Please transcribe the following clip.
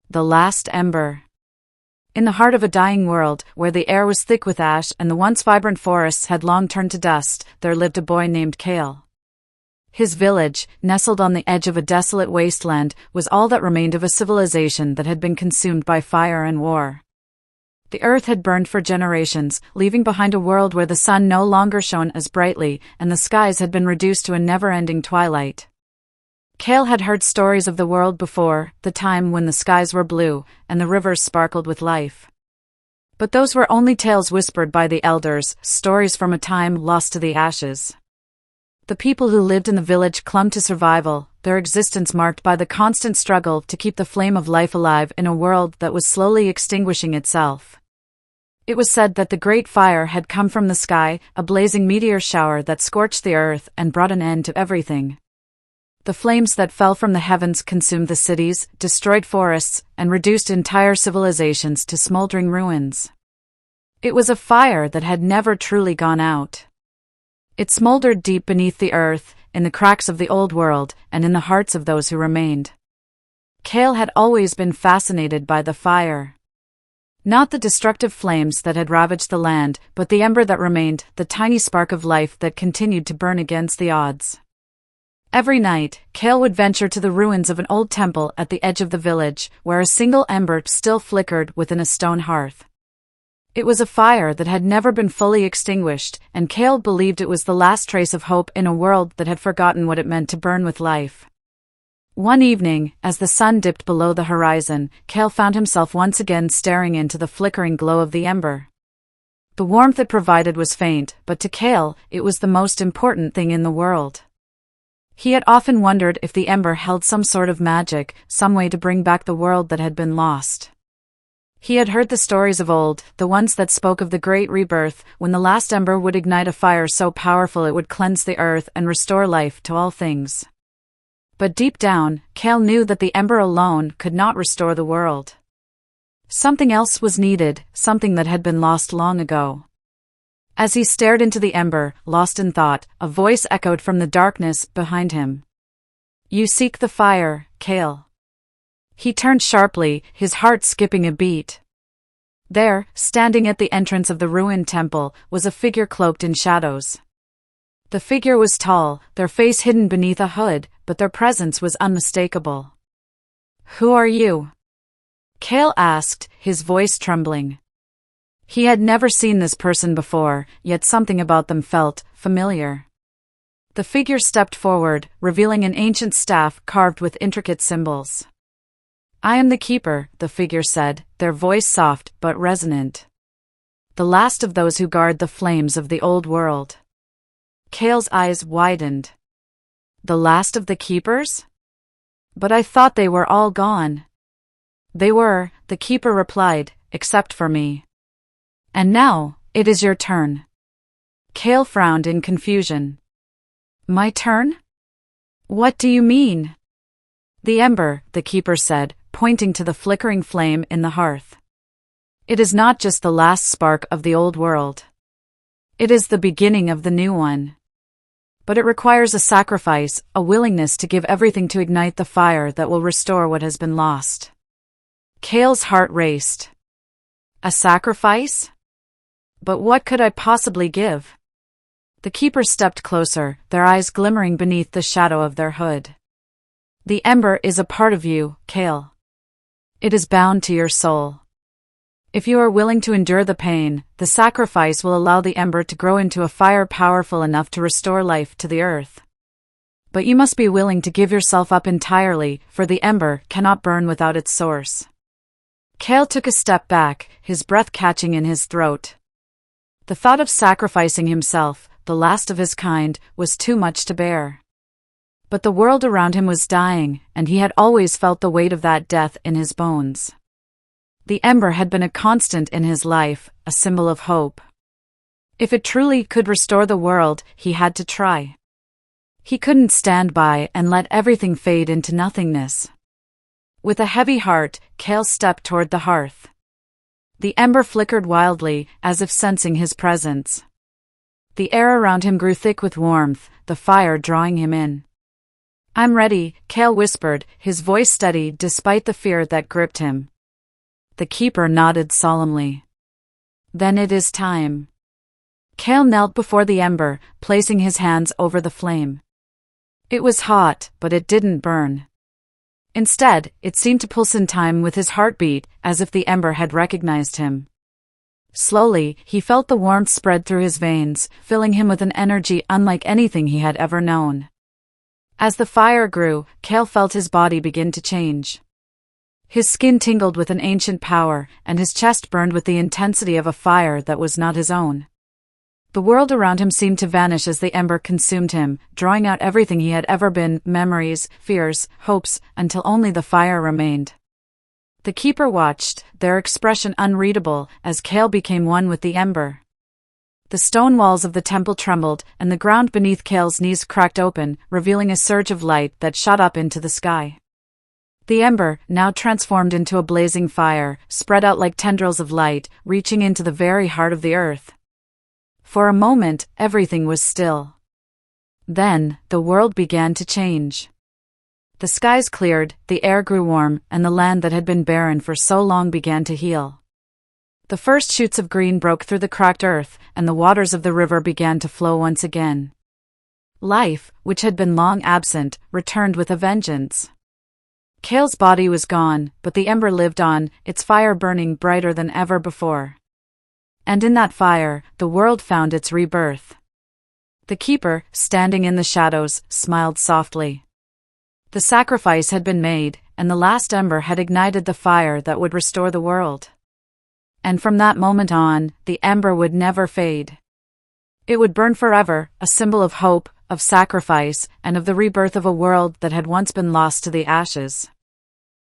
The Last Ember. In the heart of a dying world, where the air was thick with ash and the once vibrant forests had long turned to dust, there lived a boy named Kale. His village, nestled on the edge of a desolate wasteland, was all that remained of a civilization that had been consumed by fire and war. The earth had burned for generations, leaving behind a world where the sun no longer shone as brightly, and the skies had been reduced to a never-ending twilight. Kale had heard stories of the world before, the time when the skies were blue, and the rivers sparkled with life. But those were only tales whispered by the elders, stories from a time lost to the ashes. The people who lived in the village clung to survival, their existence marked by the constant struggle to keep the flame of life alive in a world that was slowly extinguishing itself. It was said that the great fire had come from the sky, a blazing meteor shower that scorched the earth and brought an end to everything. The flames that fell from the heavens consumed the cities, destroyed forests, and reduced entire civilizations to smoldering ruins. It was a fire that had never truly gone out. It smoldered deep beneath the earth, in the cracks of the old world, and in the hearts of those who remained. Kale had always been fascinated by the fire. Not the destructive flames that had ravaged the land, but the ember that remained, the tiny spark of life that continued to burn against the odds. Every night, Kale would venture to the ruins of an old temple at the edge of the village, where a single ember still flickered within a stone hearth. It was a fire that had never been fully extinguished, and Kale believed it was the last trace of hope in a world that had forgotten what it meant to burn with life. One evening, as the sun dipped below the horizon, Kale found himself once again staring into the flickering glow of the ember. The warmth it provided was faint, but to Kale, it was the most important thing in the world. He had often wondered if the ember held some sort of magic, some way to bring back the world that had been lost. He had heard the stories of old, the ones that spoke of the great rebirth, when the last ember would ignite a fire so powerful it would cleanse the earth and restore life to all things. But deep down, Kale knew that the ember alone could not restore the world. Something else was needed, something that had been lost long ago. As he stared into the ember, lost in thought, a voice echoed from the darkness behind him. "You seek the fire, Kale." He turned sharply, his heart skipping a beat. There, standing at the entrance of the ruined temple, was a figure cloaked in shadows. The figure was tall, their face hidden beneath a hood, but their presence was unmistakable. "Who are you?" Kale asked, his voice trembling. He had never seen this person before, yet something about them felt familiar. The figure stepped forward, revealing an ancient staff carved with intricate symbols. "I am the keeper," the figure said, their voice soft but resonant. "The last of those who guard the flames of the old world." Kale's eyes widened. "The last of the keepers? But I thought they were all gone." "They were," the keeper replied, "except for me. And now, it is your turn." Kale frowned in confusion. "My turn? What do you mean?" "The ember," the keeper said, pointing to the flickering flame in the hearth. "It is not just the last spark of the old world. It is the beginning of the new one. But it requires a sacrifice, a willingness to give everything to ignite the fire that will restore what has been lost." Kale's heart raced. "A sacrifice? But what could I possibly give?" The keeper stepped closer, their eyes glimmering beneath the shadow of their hood. "The ember is a part of you, Kale. It is bound to your soul. If you are willing to endure the pain, the sacrifice will allow the ember to grow into a fire powerful enough to restore life to the earth. But you must be willing to give yourself up entirely, for the ember cannot burn without its source." Kale took a step back, his breath catching in his throat. The thought of sacrificing himself, the last of his kind, was too much to bear. But the world around him was dying, and he had always felt the weight of that death in his bones. The ember had been a constant in his life, a symbol of hope. If it truly could restore the world, he had to try. He couldn't stand by and let everything fade into nothingness. With a heavy heart, Kale stepped toward the hearth. The ember flickered wildly, as if sensing his presence. The air around him grew thick with warmth, the fire drawing him in. I'm ready, Kale whispered, his voice steady despite the fear that gripped him. The keeper nodded solemnly. Then it is time. Kale knelt before the ember, placing his hands over the flame. It was hot, but it didn't burn. Instead, it seemed to pulse in time with his heartbeat, as if the ember had recognized him. Slowly, he felt the warmth spread through his veins, filling him with an energy unlike anything he had ever known. As the fire grew, Kale felt his body begin to change. His skin tingled with an ancient power, and his chest burned with the intensity of a fire that was not his own. The world around him seemed to vanish as the ember consumed him, drawing out everything he had ever been, memories, fears, hopes, until only the fire remained. The keeper watched, their expression unreadable, as Kale became one with the ember. The stone walls of the temple trembled, and the ground beneath Kale's knees cracked open, revealing a surge of light that shot up into the sky. The ember, now transformed into a blazing fire, spread out like tendrils of light, reaching into the very heart of the earth. For a moment, everything was still. Then, the world began to change. The skies cleared, the air grew warm, and the land that had been barren for so long began to heal. The first shoots of green broke through the cracked earth, and the waters of the river began to flow once again. Life, which had been long absent, returned with a vengeance. Kale's body was gone, but the ember lived on, its fire burning brighter than ever before. And in that fire, the world found its rebirth. The keeper, standing in the shadows, smiled softly. The sacrifice had been made, and the last ember had ignited the fire that would restore the world. And from that moment on, the ember would never fade. It would burn forever, a symbol of hope, of sacrifice, and of the rebirth of a world that had once been lost to the ashes.